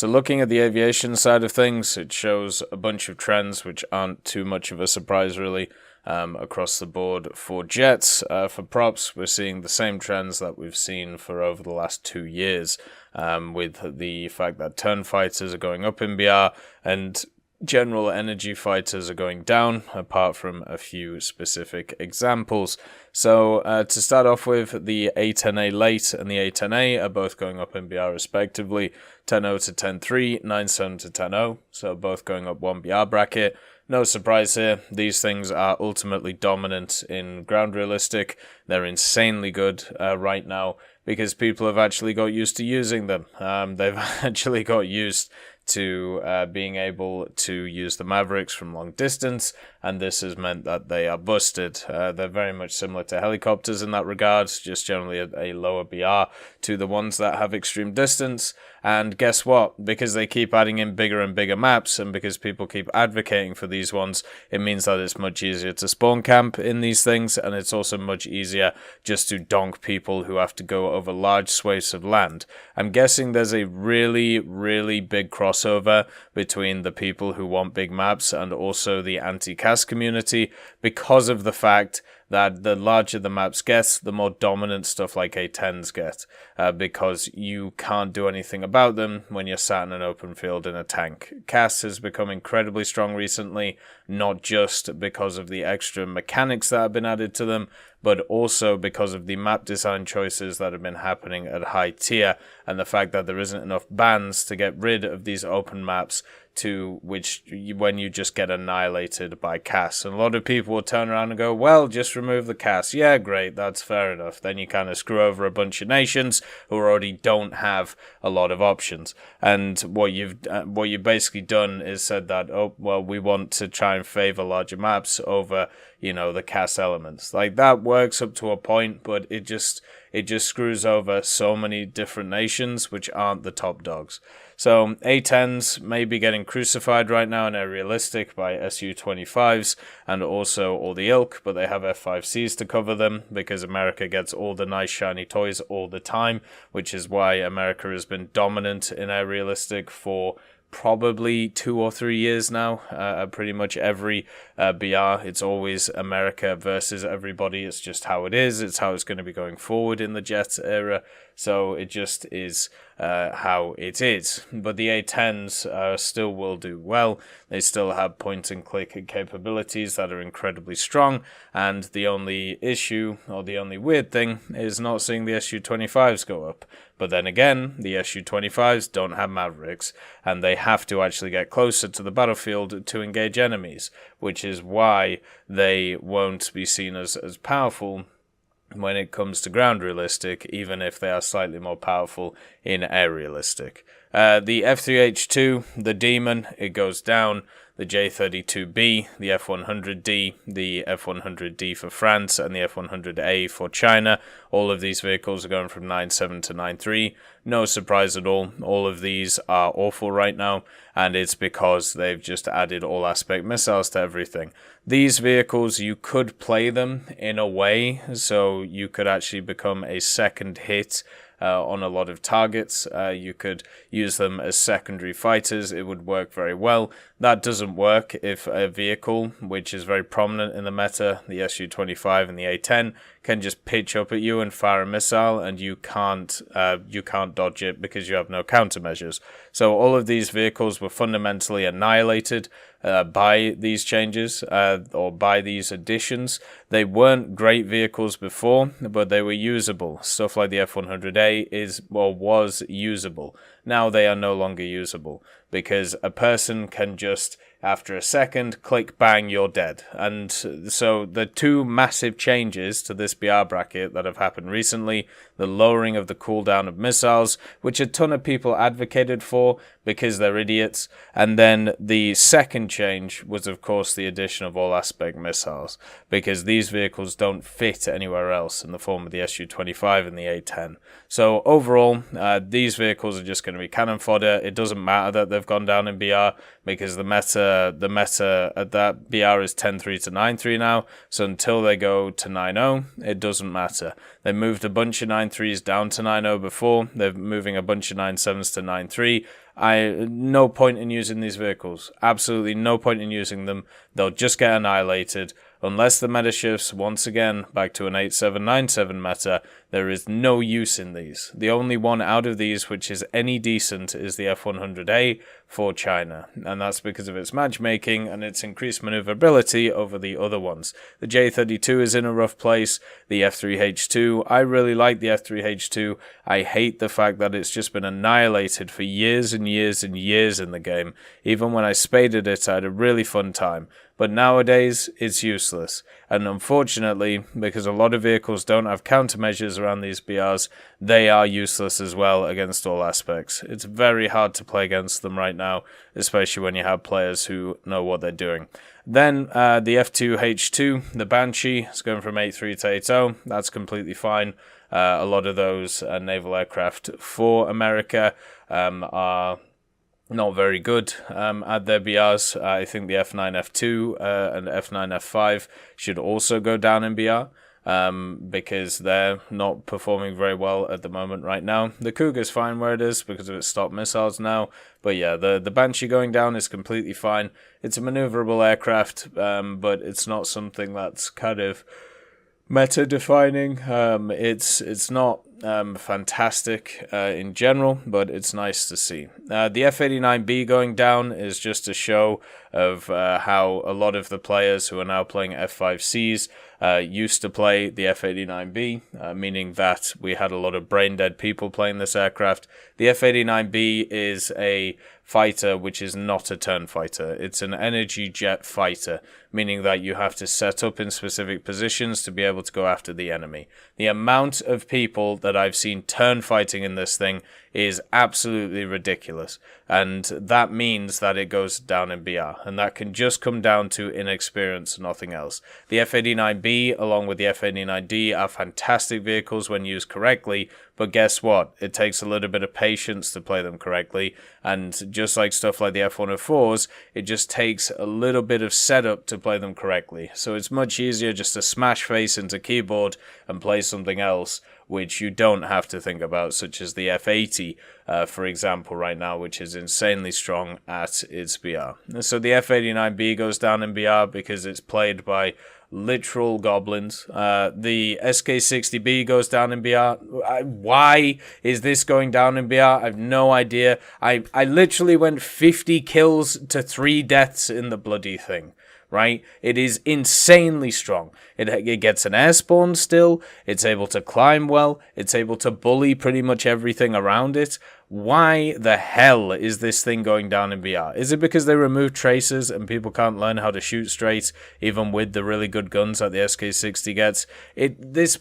So looking at the aviation side of things, it shows a bunch of trends which aren't too much of a surprise really across the board for jets. For props, we're seeing the same trends that we've seen for over the last 2 years, with the fact that turn fighters are going up in BR and general energy fighters are going down, apart from a few specific examples. So to start off with, the A10A late and the A10A are both going up in BR respectively, 10.0 to 10.3, 9.7 to 10.0, so both going up 1 BR bracket. No surprise here, these things are ultimately dominant in ground realistic. They're insanely good right now because people have actually got used to using them. They've actually got used to being able to use the Mavericks from long distance, and this has meant that they are busted. They're very much similar to helicopters in that regard, just generally a lower BR to the ones that have extreme distance. And guess what? Because they keep adding in bigger and bigger maps, and because people keep advocating for these ones, it means that it's much easier to spawn camp in these things, and it's also much easier just to donk people who have to go over large swathes of land. I'm guessing there's a really, really big crossover between the people who want big maps and also the anti-CAS community, because of the fact that the larger the maps get, the more dominant stuff like A10s get, because you can't do anything about them when you're sat in an open field in a tank. CAS has become incredibly strong recently, not just because of the extra mechanics that have been added to them, but also because of the map design choices that have been happening at high tier, and the fact that there isn't enough bans to get rid of these open maps to which when you just get annihilated by CAS. And a lot of people will turn around and go, well, just remove the CAS. Yeah, great, that's fair enough. Then you kind of screw over a bunch of nations who already don't have a lot of options. And what you've basically done is said that, oh, well, we want to try and favor larger maps over, the CAS elements. Like, that works up to a point, but it just screws over so many different nations which aren't the top dogs. So A10s may be getting crucified right now in air realistic by Su-25s and also all the ilk, but they have F-5Cs to cover them because America gets all the nice shiny toys all the time, which is why America has been dominant in air realistic for probably 2 or 3 years now. Pretty much every BR, it's always America versus everybody. It's just how it is. It's how it's going to be going forward in the jet era. So it just is how it is. But the A10s still will do well. They still have point and click capabilities that are incredibly strong. And the only issue, or the only weird thing, is not seeing the Su-25s go up. But then again, the Su-25s don't have Mavericks, and they have to actually get closer to the battlefield to engage enemies, which is why they won't be seen as powerful when it comes to ground realistic, even if they are slightly more powerful in air realistic. The F3H2, the Demon, it goes down. The J32B, the F100D, the F100D for France, and the F100A for China. All of these vehicles are going from 9.7 to 9.3. No surprise at all. All of these are awful right now, and it's because they've just added all aspect missiles to everything. These vehicles, you could play them in a way, so you could actually become a second hit on a lot of targets. You could use them as secondary fighters. It would work very well. That doesn't work if a vehicle, which is very prominent in the meta, the Su-25 and the A10, can just pitch up at you and fire a missile, and you can't dodge it because you have no countermeasures. So all of these vehicles were fundamentally annihilated by these changes or by these additions. They weren't great vehicles before, but they were usable. Stuff like the F100A was usable. Now they are no longer usable because a person can just, after a second, click, bang, you're dead. And so the two massive changes to this BR bracket that have happened recently, the lowering of the cooldown of missiles, which a ton of people advocated for because they're idiots, and then the second change was, of course, the addition of all aspect missiles, because these vehicles don't fit anywhere else in the form of the Su-25 and the A10. So overall, these vehicles are just going to to be cannon fodder. It doesn't matter that they've gone down in BR because the meta at that BR is 10.3 to 9.3 now. So until they go to 9.0, it doesn't matter. They moved a bunch of 9.3s down to 9.0 before. They're moving a bunch of 9.7s to 9.3. No point in using these vehicles. Absolutely no point in using them. They'll just get annihilated. Unless the meta shifts once again back to an 8.7, 9.7 meta, there is no use in these. The only one out of these which is any decent is the F100A for China, and that's because of its matchmaking and its increased maneuverability over the other ones. The J32 is in a rough place. The F3H2, I really like the F3H2. I hate the fact that it's just been annihilated for years and years and years in the game. Even when I spaded it, I had a really fun time. But nowadays, it's useless. And unfortunately, because a lot of vehicles don't have countermeasures around these BRs, they are useless as well against all aspects. It's very hard to play against them right now, especially when you have players who know what they're doing. Then the F2H2, the Banshee, is going from 8.3 to 8.0. That's completely fine. A lot of those naval aircraft for America are not very good at their BRs. I think the F9, F2 and F9, F5 should also go down in BR because they're not performing very well at the moment right now. The Cougar's fine where it is because of its stock missiles now. But yeah, the Banshee going down is completely fine. It's a maneuverable aircraft, but it's not something that's kind of meta-defining. It's not fantastic in general, but it's nice to see. The F-89B going down is just a show of how a lot of the players who are now playing F-5Cs used to play the F-89B, meaning that we had a lot of brain-dead people playing this aircraft. The F-89B is a fighter which is not a turn fighter. It's an energy jet fighter, meaning that you have to set up in specific positions to be able to go after the enemy. The amount of people that I've seen turn fighting in this thing is absolutely ridiculous, and that means that it goes down in BR, and that can just come down to inexperience, nothing else. The F-89B along with the F-89D are fantastic vehicles when used correctly, but guess what? It takes a little bit of patience to play them correctly, and just like stuff like the F-104s, it just takes a little bit of setup to play them correctly. So it's much easier just to smash face into keyboard and play something else, which you don't have to think about, such as the F-80, for example, right now, which is insanely strong at its BR. So the F-89B goes down in BR because it's played by literal goblins. The SK-60B goes down in BR. Why is this going down in BR? I have no idea. I literally went 50 kills to 3 deaths in the bloody thing. Right? It is insanely strong. It gets an air spawn still. It's able to climb well. It's able to bully pretty much everything around it. Why the hell is this thing going down in BR? Is it because they removed tracers and people can't learn how to shoot straight, even with the really good guns that the SK-60 gets? This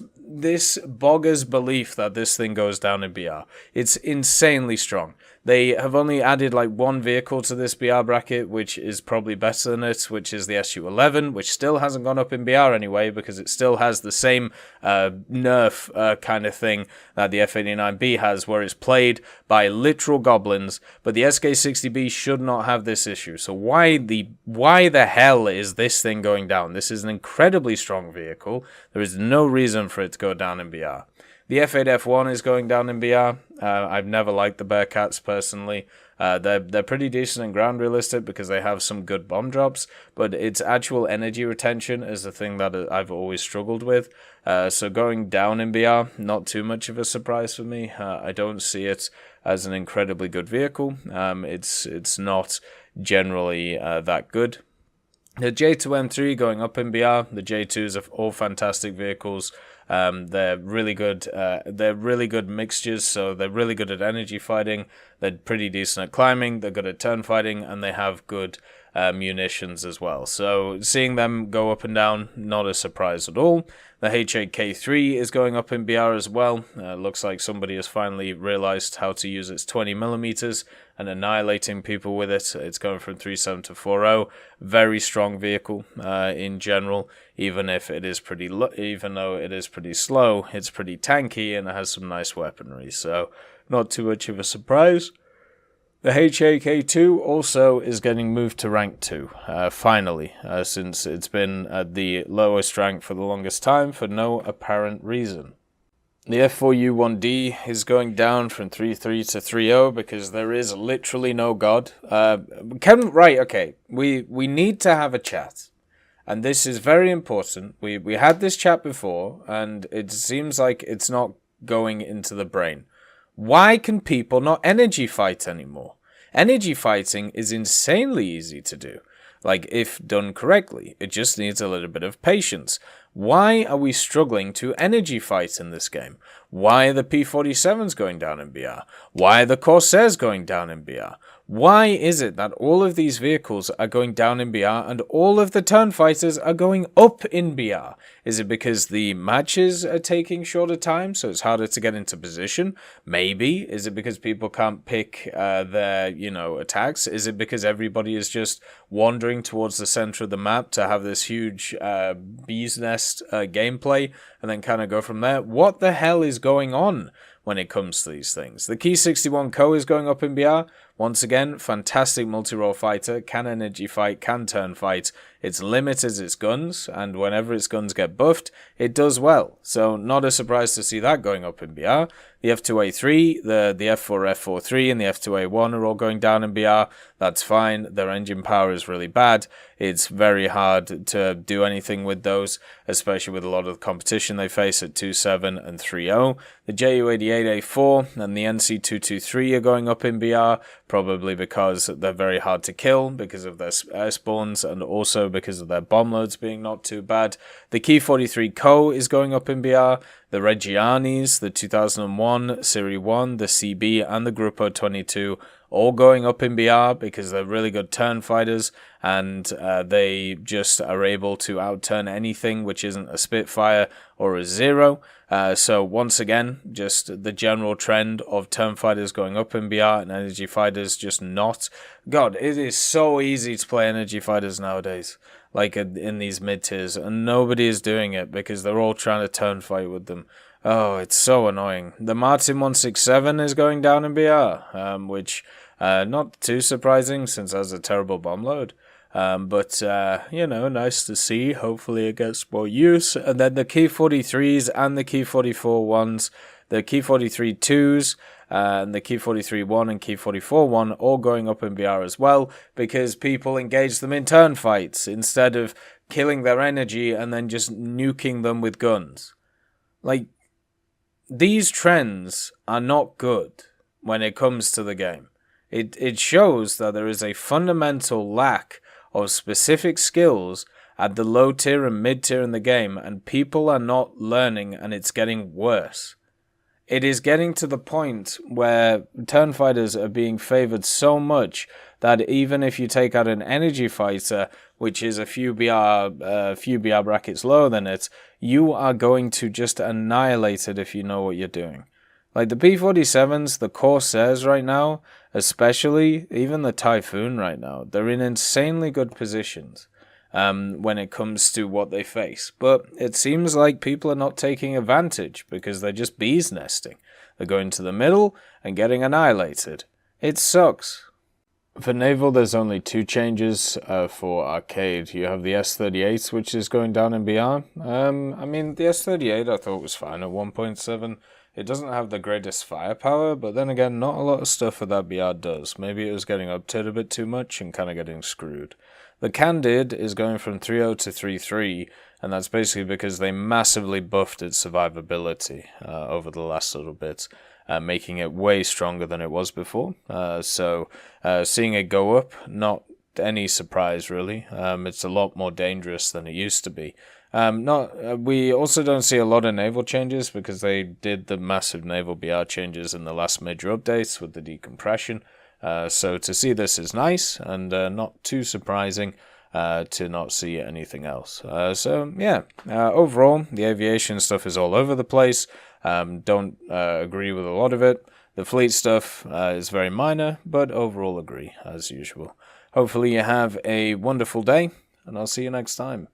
boggers belief that this thing goes down in BR. It's insanely strong. They have only added like one vehicle to this BR bracket, which is probably better than it, which is the SU-11, which still hasn't gone up in BR anyway, because it still has the same nerf kind of thing that the F-89B has, where it's played by literal goblins, but the SK-60B should not have this issue. So why the hell is this thing going down? This is an incredibly strong vehicle. There is no reason for it to go down in BR. The F8F1 is going down in BR. I've never liked the Bearcats personally. They're pretty decent and ground realistic because they have some good bomb drops, but its actual energy retention is the thing that I've always struggled with. So going down in BR, not too much of a surprise for me. I don't see it as an incredibly good vehicle. It's not generally that good. The J2M3 going up in BR. The J2s are all fantastic vehicles. They're really good. They're really good mixtures, so they're really good at energy fighting. They're pretty decent at climbing. They're good at turn fighting, and they have good munitions as well. So seeing them go up and down, not a surprise at all. The H8K3 is going up in BR as well. Looks like somebody has finally realized how to use its 20mm and annihilating people with it. It's going from 3.7 to 4.0. Very strong vehicle in general. Even though it is pretty slow, it's pretty tanky and it has some nice weaponry. So not too much of a surprise. The HAK2 also is getting moved to rank 2, finally, since it's been at the lowest rank for the longest time for no apparent reason. The F4U1D is going down from 3.3 to 3.0 because there is literally no God. We need to have a chat. And this is very important. We had this chat before, and it seems like it's not going into the brain. Why can people not energy fight anymore? Energy fighting is insanely easy to do. Like, if done correctly, it just needs a little bit of patience. Why are we struggling to energy fight in this game? Why are the P-47s going down in BR? Why are the Corsairs going down in BR? Why is it that all of these vehicles are going down in BR and all of the turn fighters are going up in BR? Is it because the matches are taking shorter time, so it's harder to get into position? Maybe. Is it because people can't pick their, attacks? Is it because everybody is just wandering towards the center of the map to have this huge bee's nest gameplay and then kind of go from there? What the hell is going on when it comes to these things? The Key 61 Co is going up in BR. Once again, fantastic multi-role fighter, can energy fight, can turn fight. It's limited its guns, and whenever its guns get buffed, it does well. So not a surprise to see that going up in BR. The F2A3, the F4 F43, and the F2A1 are all going down in BR. That's fine. Their engine power is really bad. It's very hard to do anything with those, especially with a lot of the competition they face at 2.7 and 3.0. The Ju-88A4 and the NC223 are going up in BR, probably because they're very hard to kill because of their air spawns and also because of their bomb loads being not too bad. The Key 43 Co is going up in BR. The Reggianis, the 2001, Siri 1, the CB, and the Gruppo 22 all going up in BR because they're really good turn fighters and they just are able to outturn anything which isn't a Spitfire or a Zero. So once again, just the general trend of turn fighters going up in BR and energy fighters just not. God, it is so easy to play energy fighters nowadays, like in these mid-tiers, and nobody is doing it because they're all trying to turn fight with them. Oh, it's so annoying. The Martin 167 is going down in BR, which not too surprising since it has a terrible bomb load. But nice to see. Hopefully it gets more use. And then the Key 43s and the Key 44 ones, the Key 43 2s, and the Key 43 1 and Key 44 1 all going up in BR as well because people engage them in turn fights instead of killing their energy and then just nuking them with guns. Like, these trends are not good when it comes to the game. It shows that there is a fundamental lack of specific skills at the low tier and mid tier in the game, and people are not learning, and it's getting worse. It is getting to the point where turn fighters are being favored so much that even if you take out an energy fighter, which is a few BR brackets lower than it, you are going to just annihilate it if you know what you're doing. Like the P-47s, the Corsairs right now, especially, even the Typhoon right now, they're in insanely good positions when it comes to what they face. But it seems like people are not taking advantage because they're just bees nesting. They're going to the middle and getting annihilated. It sucks. For Naval, there's only two changes for Arcade. You have the S-38, which is going down in BR. The S-38 I thought was fine at 1.7. It doesn't have the greatest firepower, but then again, not a lot of stuff that BR does. Maybe it was getting uptied a bit too much and kind of getting screwed. The Candid is going from 3.0 to 3.3, and that's basically because they massively buffed its survivability over the last little bit, making it way stronger than it was before. So seeing it go up, not any surprise really. It's a lot more dangerous than it used to be. We also don't see a lot of naval changes because they did the massive naval BR changes in the last major updates with the decompression. So to see this is nice and not too surprising to not see anything else. Overall, the aviation stuff is all over the place. Don't agree with a lot of it. The fleet stuff is very minor, but overall agree, as usual. Hopefully you have a wonderful day, and I'll see you next time.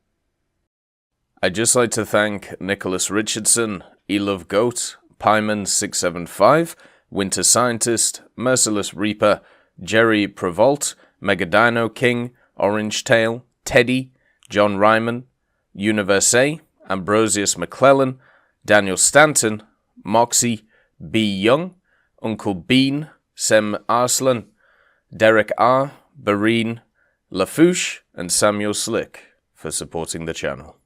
I'd just like to thank Nicholas Richardson, Elove Goat, Pyman675, Winter Scientist, Merciless Reaper, Jerry Prevolt, Megadino King, Orange Tail, Teddy, John Ryman, Universe, Ambrosius McClellan, Daniel Stanton, Moxie, B. Young, Uncle Bean, Sem Arslan, Derek R., Bareen, Lafouche, and Samuel Slick for supporting the channel.